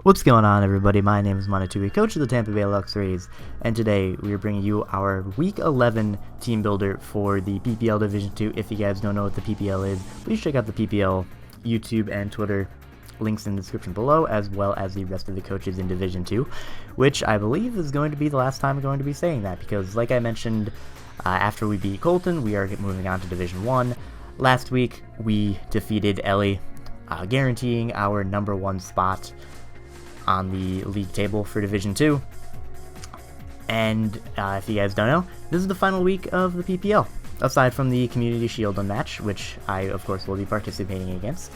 What's going on, everybody? My name is Monatui, coach of the Tampa Bay Luxrays, and today we are bringing you our Week 11 team builder for the PPL Division 2. If you guys don't know what the PPL is, please check out the PPL YouTube and Twitter links in the description below, as well as the rest of the coaches in Division 2, which I believe is going to be the last time I'm going to be saying that, because like I mentioned, after we beat Colton, we are moving on to Division 1. Last week, we defeated Ellie, guaranteeing our number 1 spot on the league table for Division 2. And if you guys don't know, this is the final week of the PPL, aside from the Community Shield match, which I, of course, will be participating against.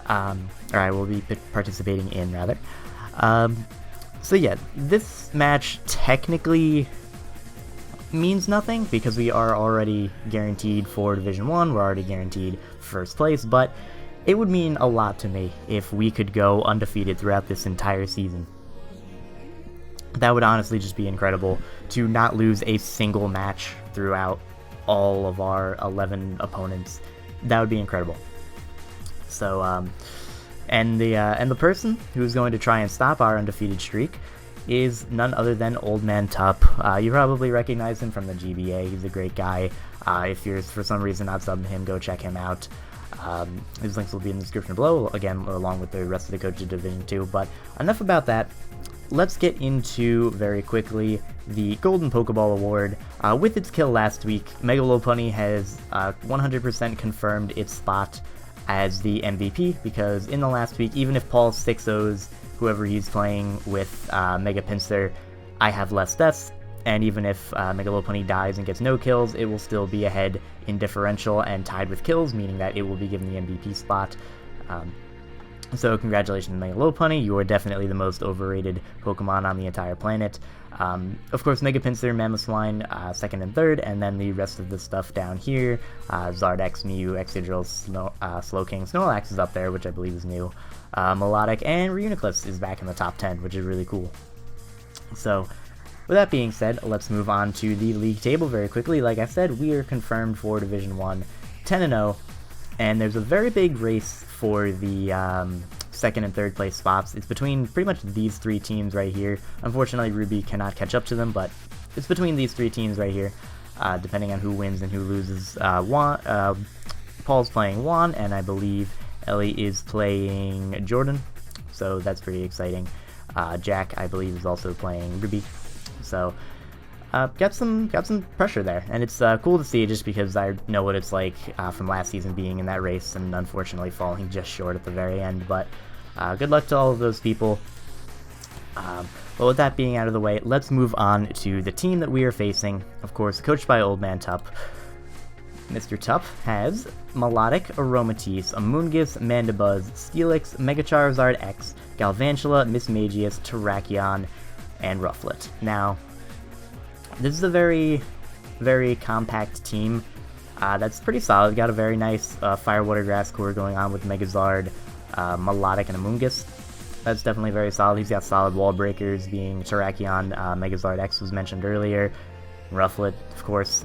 Or I will be participating in, rather. So yeah, this match technically means nothing, because we are already guaranteed for Division 1, we're already guaranteed first place, but it would mean a lot to me if we could go undefeated throughout this entire season. That would honestly just be incredible, to not lose a single match throughout all of our 11 opponents. That would be incredible. So, and the person who's going to try and stop our undefeated streak is none other than OldManTup. You probably recognize him from the GBA. He's a great guy. If you're for some reason not subbing him, go check him out. His links will be in the description below, again, along with the rest of the coaches of Division 2, but enough about that. Let's get into, very quickly, the Golden Pokeball Award. With its kill last week, Megalopunny has 100% confirmed its spot as the MVP, because in the last week, even if Paul 6-0s whoever he's playing with Mega Pinsir, I have less deaths. And even if Megalopunny dies and gets no kills, it will still be ahead in differential and tied with kills, meaning that it will be given the MVP spot. So congratulations, Megalopunny. You are definitely the most overrated Pokemon on the entire planet. Of course, Mega Pinsir, Mamoswine, second and third, and then the rest of the stuff down here. Zardex, Mew, Excadrill, Slowking, Snorlax is up there, which I believe is new. Melodic, and Reuniclus is back in the top 10, which is really cool. So, with that being said, let's move on to the league table very quickly. Like I said, we are confirmed for Division 1, 10-0, and there's a very big race for the second and third place spots. It's between pretty much these three teams right here. Unfortunately, Ruby cannot catch up to them, but it's between these three teams right here, depending on who wins and who loses. Paul's playing Juan, and I believe Ellie is playing Jordan, so that's pretty exciting. Jack, I believe, is also playing Ruby. So, got some pressure there, and it's cool to see, just because I know what it's like from last season being in that race and unfortunately falling just short at the very end. But good luck to all of those people. But with that being out of the way, let's move on to the team that we are facing. Of course, coached by OldManTup. Mr. Tup has Melodic, Aromatisse, Amoonguss, Mandibuzz, Steelix, Mega Charizard X, Galvantula, Mismagius, Terrakion, and Rufflet. Now, this is a very, very compact team that's pretty solid. Got a very nice Fire, Water, Grass core going on with Megazard, Melodic, and Amoonguss. That's definitely very solid. He's got solid wall breakers, being Terrakion, Megazard X was mentioned earlier, Rufflet, of course,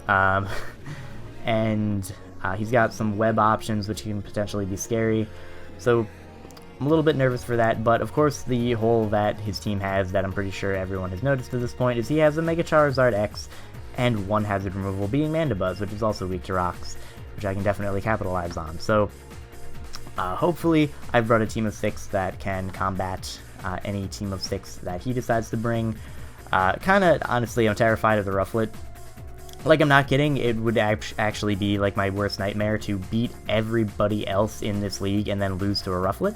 and he's got some web options, which can potentially be scary. So I'm a little bit nervous for that, but of course the hole that his team has, that I'm pretty sure everyone has noticed at this point, is he has a Mega Charizard X and one hazard removal, being Mandibuzz, which is also weak to rocks, which I can definitely capitalize on. So hopefully I've brought a team of 6 that can combat any team of 6 that he decides to bring. Kinda, honestly, I'm terrified of the Rufflet. Like, I'm not kidding, it would actually be like my worst nightmare to beat everybody else in this league and then lose to a Rufflet.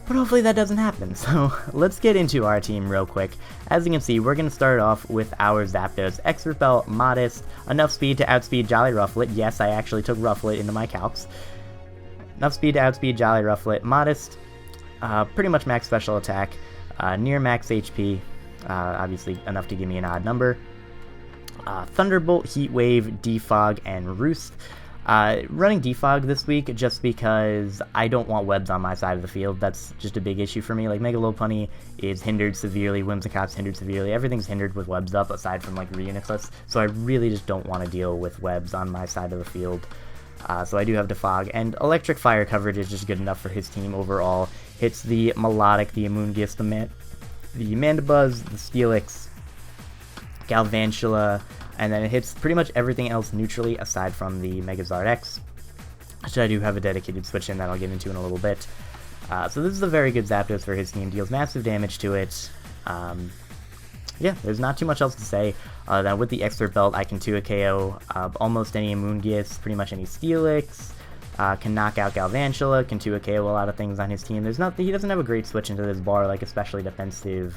But hopefully that doesn't happen, so let's get into our team real quick. As you can see, we're going to start off with our Zapdos. X-Repel, Modest, enough speed to outspeed Jolly Rufflet. Yes, I actually took Rufflet into my calcs. Enough speed to outspeed Jolly Rufflet. Modest, pretty much max special attack, near max HP, obviously enough to give me an odd number. Thunderbolt, Heat Wave, Defog, and Roost. Running Defog this week just because I don't want webs on my side of the field. That's just a big issue for me. Like, Megalopunny is hindered severely, Whimsicott's hindered severely, everything's hindered with webs up aside from like Reuniclus, so I really just don't want to deal with webs on my side of the field. So I do have Defog, and Electric Fire coverage is just good enough for his team overall. Hits the Melodic, the Amoonguss, the Mandibuzz, the Steelix, Galvantula, and then it hits pretty much everything else neutrally aside from the Megazord X, which I do have a dedicated switch in that I'll get into in a little bit. So this is a very good Zapdos for his team, deals massive damage to it. Yeah, there's not too much else to say. Then with the Expert Belt, I can 2 KO almost any Amoonguss, pretty much any Steelix, can knock out Galvantula, can 2 KO a lot of things on his team. He doesn't have a great switch into this bar, like especially defensive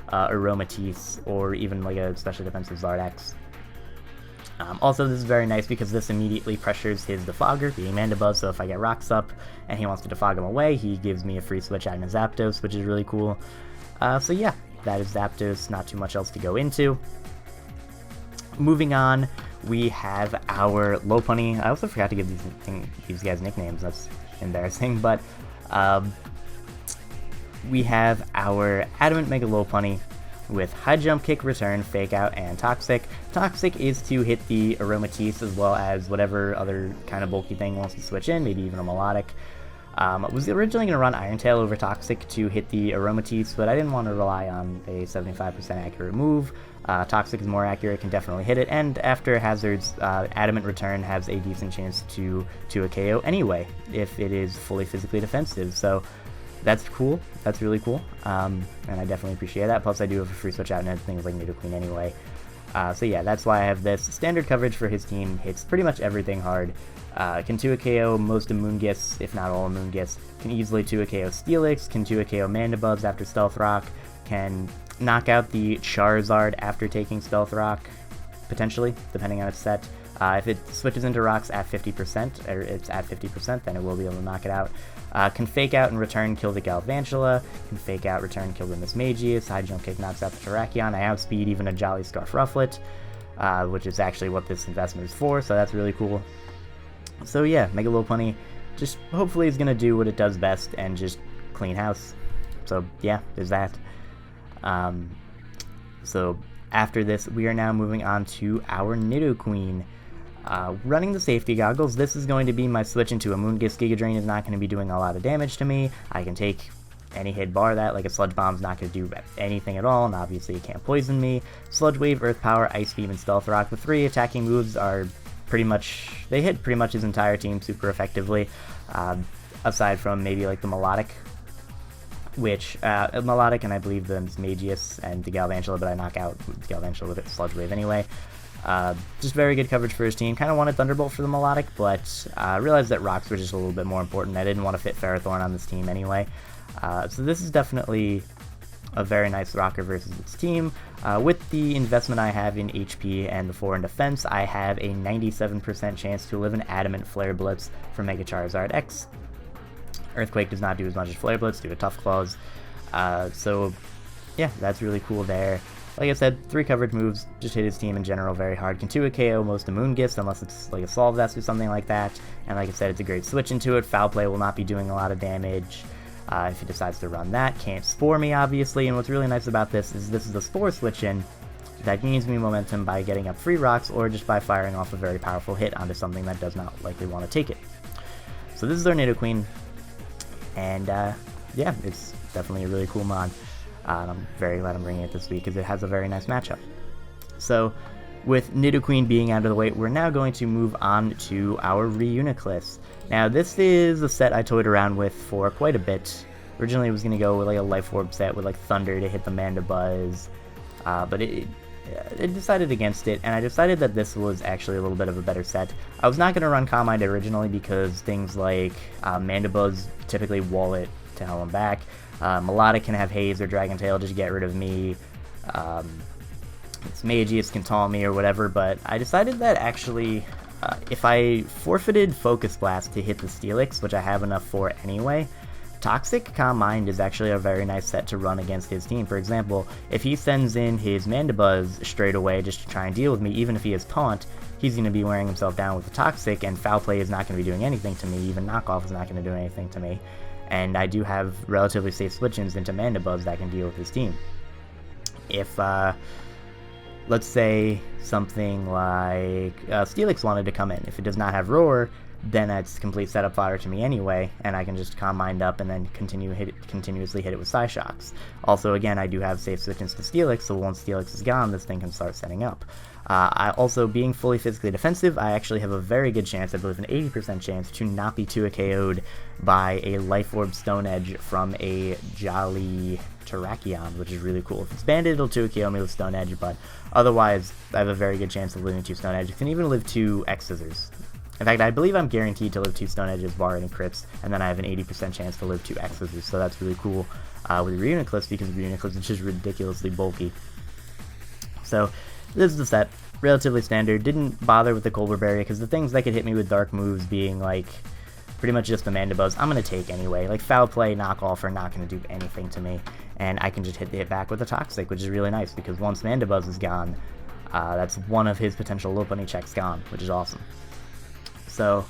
Aromatisse, or even like a especially defensive Zardex. Also, this is very nice because this immediately pressures his Defogger, being Mandibuzz, so if I get Rocks up and he wants to Defog him away, he gives me a free switch out in Zapdos, which is really cool. So yeah, that is Zapdos, not too much else to go into. Moving on, we have our Lopunny. I also forgot to give these guys nicknames, that's embarrassing, but we have our Adamant Mega Lopunny with High Jump, Kick, Return, Fake Out, and Toxic. Toxic is to hit the Aromatisse as well as whatever other kind of bulky thing wants to switch in, maybe even a Melodic. I was originally going to run Iron Tail over Toxic to hit the Aromatisse, but I didn't want to rely on a 75% accurate move. Toxic is more accurate, can definitely hit it, and after Hazard's Adamant Return has a decent chance to a KO anyway, if it is fully physically defensive, so that's cool. That's really cool, and I definitely appreciate that. Plus, I do have a free switch out and things like Nidoqueen anyway. So yeah, that's why I have this. Standard coverage for his team, hits pretty much everything hard. Can 2 KO most Amoonguss, if not all Amoonguss. Can easily 2 KO Steelix, can 2 KO Mandibuzz after Stealth Rock, can knock out the Charizard after taking Stealth Rock, potentially, depending on its set. If it switches into rocks at 50%, or it's at 50%, then it will be able to knock it out. Can Fake Out and Return kill the Galvantula, can Fake Out, Return kill the Mismagius, High Jump Kick knocks out the Terrakion, I outspeed even a Jolly Scarf Rufflet, which is actually what this investment is for, so that's really cool. So yeah, Mega Lopunny just hopefully is going to do what it does best and just clean house. So yeah, there's that. So after this, we are now moving on to our Nidoqueen. Running the safety goggles, this is going to be my switch into Amoonguss. Giga Drain is not going to be doing a lot of damage to me. I can take any hit bar that, like a Sludge Bomb's not going to do anything at all, and obviously it can't poison me. Sludge Wave, Earth Power, Ice Beam, and Stealth Rock. The 3 attacking moves are pretty much, they hit pretty much his entire team super effectively, aside from maybe like the Melodic, which, Melodic and I believe the Mismagius and the Galvantula, but I knock out Galvantula with a Sludge Wave anyway. Just very good coverage for his team. Kind of wanted Thunderbolt for the Melodic, but realized that Rocks were just a little bit more important. I didn't want to fit Ferrothorn on this team anyway. So this is definitely a very nice rocker versus its team. With the investment I have in HP and the 4 in defense, I have a 97% chance to live an Adamant Flare Blitz from Mega Charizard X. Earthquake does not do as much as Flare Blitz due to Tough Claws. So yeah, that's really cool there. Like I said, 3 coverage moves, just hit his team in general very hard. Can 2 a KO most Amoonguss unless it's like a Solve Vest or something like that. And like I said, it's a great switch into it. Foul Play will not be doing a lot of damage if he decides to run that. Can't Spore me, obviously, and what's really nice about this is a Spore switch in that gains me momentum by getting up free rocks or just by firing off a very powerful hit onto something that does not likely want to take it. So this is our Nidoqueen, and yeah, it's definitely a really cool mod. I'm very glad I'm bringing it this week because it has a very nice matchup. So with Nidoqueen being out of the way, we're now going to move on to our Reuniclus. Now this is a set I toyed around with for quite a bit. Originally it was going to go with like a Life Orb set with like Thunder to hit the Mandibuzz, but it decided against it, and I decided that this was actually a little bit of a better set. I was not going to run Calm Mind originally because things like Mandibuzz typically wall it to hell and back. Melodic can have Haze or Dragon Tail just get rid of me. It's Magius can taunt me or whatever, but I decided that actually if I forfeited Focus Blast to hit the Steelix, which I have enough for anyway, Toxic Calm Mind is actually a very nice set to run against his team. For example, if he sends in his Mandibuzz straight away just to try and deal with me, even if he has Taunt, he's going to be wearing himself down with the Toxic, and Foul Play is not going to be doing anything to me, even Knockoff is not going to do anything to me. And I do have relatively safe switch-ins into Mandibuzz that can deal with his team. If, let's say something like Steelix wanted to come in, if it does not have Roar, then that's complete setup fodder to me anyway, and I can just calm mind up and then continuously hit it with Psyshocks. Also, again, I do have safe switch into Steelix, so once Steelix is gone, this thing can start setting up. I also, being fully physically defensive, I actually have a very good chance, I believe an 80% chance, to not be 2 KO'd by a Life Orb Stone Edge from a Jolly Terrakion, which is really cool. If it's banded, it'll 2 KO me with Stone Edge, but otherwise, I have a very good chance of living 2 Stone Edge. It can even live 2 X Scissors. In fact, I believe I'm guaranteed to live 2 Stone Edges bar any crits, and then I have an 80% chance to live 2 X Scissors, so that's really cool with Reuniclus, because Reuniclus is just ridiculously bulky. So, this is the set. Relatively standard. Didn't bother with the Colbur Berry, because the things that could hit me with dark moves being, like, pretty much just the Mandibuzz, I'm going to take anyway. Like, Foul Play, Knock Off are not going to do anything to me, and I can just hit the hit back with a Toxic, which is really nice, because once Mandibuzz is gone, that's one of his potential low bunny checks gone, which is awesome. So,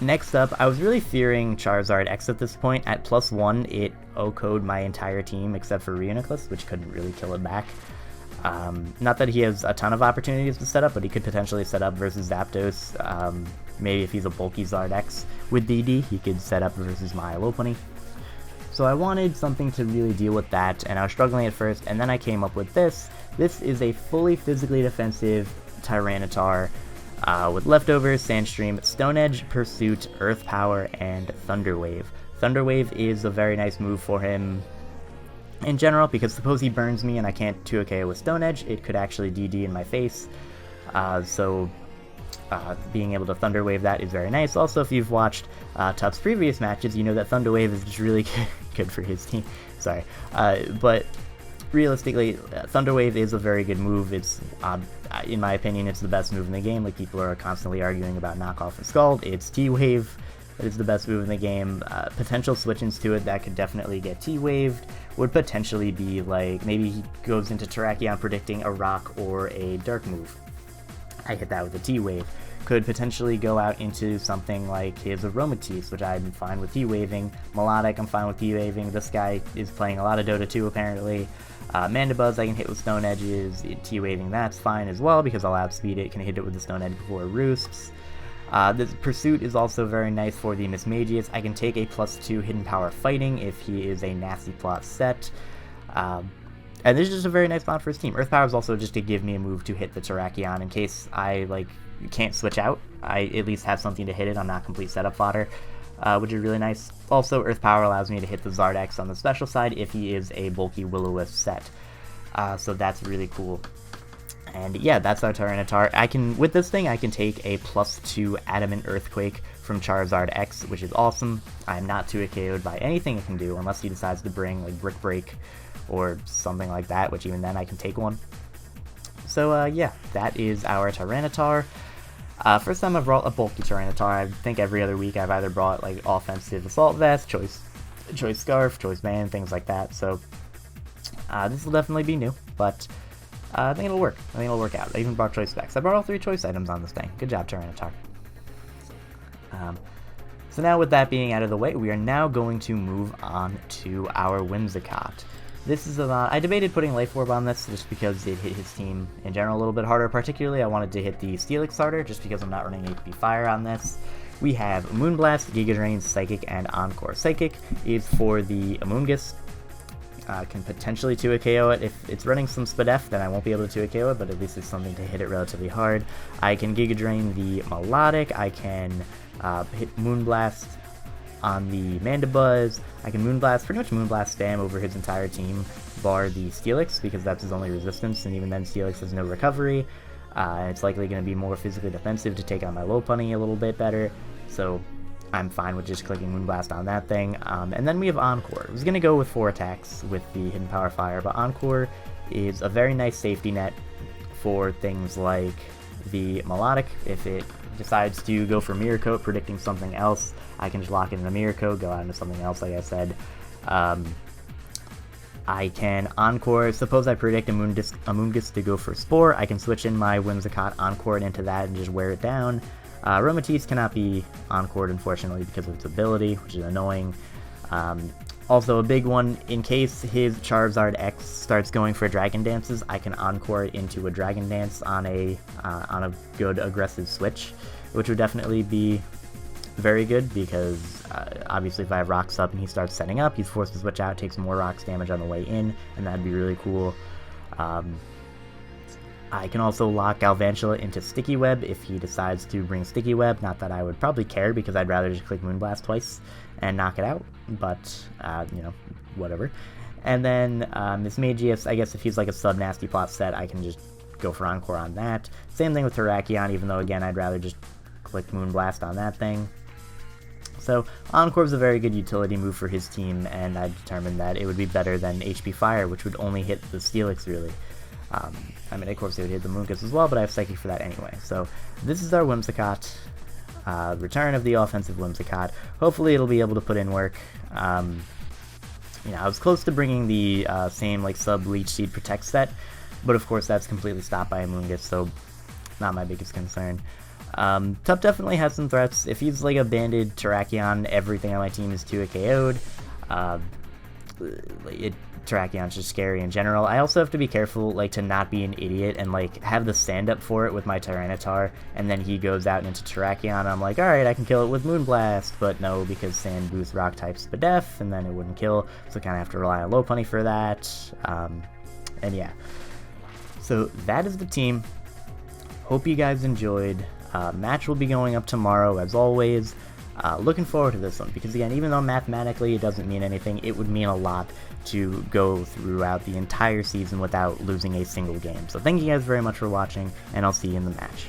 next up, I was really fearing Charizard X at this point. At +1, it O-code my entire team except for Reuniclus, which could really kill it back. Not that he has a ton of opportunities to set up, but he could potentially set up versus Zapdos. Maybe if he's a bulky Zard X with DD, he could set up versus my Lopunny. So I wanted something to really deal with that, and I was struggling at first, and then I came up with this. This is a fully physically defensive Tyranitar with leftovers, Sandstream, Stone Edge, Pursuit, Earth Power, and Thunder Wave. Thunder Wave is a very nice move for him in general, because suppose he burns me and I can't 2-KO with Stone Edge, it could actually DD in my face. Being able to Thunder Wave that is very nice. Also, if you've watched Tup's previous matches, you know that Thunder Wave is just really good for his team. Sorry. But realistically, Thunder Wave is a very good move. It's, in my opinion, it's the best move in the game. Like, people are constantly arguing about Knockoff and Scald. It's T-Wave that is the best move in the game. Potential switch-ins to it that could definitely get T-Waved would potentially be, like, maybe he goes into Terrakion predicting a Rock or a Dark move. I hit that with a T-Wave. Could potentially go out into something like his Aromatisse, which I'm fine with T-Waving. Melodic, I'm fine with T-Waving. This guy is playing a lot of Dota 2, apparently. Mandibuzz, I can hit with Stone Edges. T-Waving, that's fine as well, because I'll outspeed it. Can hit it with the Stone Edge before it roosts. This Pursuit is also very nice for the Mismagius. I can take a +2 Hidden Power Fighting if he is a Nasty Plot set. And this is just a very nice mod for his team. Earth Power is also just to give me a move to hit the Terrakion in case I, like, can't switch out. I at least have something to hit it on not complete setup fodder, which is really nice. Also, Earth Power allows me to hit the Zardex on the special side if he is a bulky Will-O-Wisp set. So that's really cool. And yeah, that's our Tyranitar. With this thing, I can take a +2 Adamant Earthquake from Charizard X, which is awesome. I'm not 2-KO'd by anything it can do, unless he decides to bring, like, Brick Break or something like that, which even then I can take one. So yeah, that is our Tyranitar. First time I've brought a bulky Tyranitar. I think every other week I've either brought, like, offensive Assault Vest, Choice Scarf, Choice Band, things like that. So this will definitely be new, but I think it'll work. I think it'll work out. I even brought Choice Specs. I brought all 3 choice items on this thing. Good job, Tyranitar. So now with that being out of the way, we are now going to move on to our Whimsicott. This is I debated putting Life Orb on this just because it hit his team in general a little bit harder. Particularly, I wanted to hit the Steelix starter just because I'm not running HP Fire on this. We have Moonblast, Giga Drain, Psychic, and Encore. Psychic is for the Amoonguss. Can potentially 2-KO it. If it's running some Spadef, then I won't be able to 2-KO it, but at least it's something to hit it relatively hard. I can Giga Drain the Melodic. I can hit Moonblast on the Mandibuzz. I can Moonblast, pretty much Moonblast spam over his entire team, bar the Steelix, because that's his only resistance, and even then Steelix has no recovery. It's likely going to be more physically defensive to take on my Lopunny a little bit better, so I'm fine with just clicking Moonblast on that thing. And then we have Encore. I was going to go with 4 attacks with the Hidden Power Fire, but Encore is a very nice safety net for things like the Melodic. If it decides to go for Mirror Coat, predicting something else, I can just lock it in a Mirror Coat, go out into something else, like I said. I can Encore, suppose I predict Amoonguss to go for Spore, I can switch in my Whimsicott, Encore it into that, and just wear it down. Aromatisse cannot be Encored, unfortunately, because of its ability, which is annoying. Also, a big one, in case his Charizard X starts going for Dragon Dances, I can Encore it into a Dragon Dance on a good aggressive switch, which would definitely be very good because obviously if I have rocks up and he starts setting up, he's forced to switch out, takes more rocks damage on the way in, and that'd be really cool. I can also lock Galvantula into Sticky Web if he decides to bring Sticky Web. Not that I would probably care, because I'd rather just click Moonblast twice and knock it out, but, you know, whatever. And then this Magius, I guess if he's like a sub-nasty plot set, I can just go for Encore on that. Same thing with Terrakion, even though, again, I'd rather just click Moonblast on that thing. So, Encore's a very good utility move for his team, and I determined that it would be better than HP Fire, which would only hit the Steelix, really. I mean, of course, they would hit the Moongus as well, but I have Psychic for that anyway. So, this is our Whimsicott. Return of the offensive Whimsicott. Hopefully, it'll be able to put in work. You know, I was close to bringing the same, like, sub-Leech Seed Protect set, but of course, that's completely stopped by a Moongus, so not my biggest concern. Tup definitely has some threats. If he's like a banded Terrakion, everything on my team is 2-hit KO'd. Terrakion's just scary in general. I also have to be careful, like, to not be an idiot and, like, have the stand-up for it with my Tyranitar, and then he goes out into Terrakion, I'm like, alright, I can kill it with Moonblast, but no, because Sand boosts Rock type Spadef, and then it wouldn't kill, so I kind of have to rely on Lopunny for that, and yeah. So, that is the team. Hope you guys enjoyed. Match will be going up tomorrow, as always. Looking forward to this one, because again, even though mathematically it doesn't mean anything, it would mean a lot to go throughout the entire season without losing a single game. So thank you guys very much for watching, and I'll see you in the match.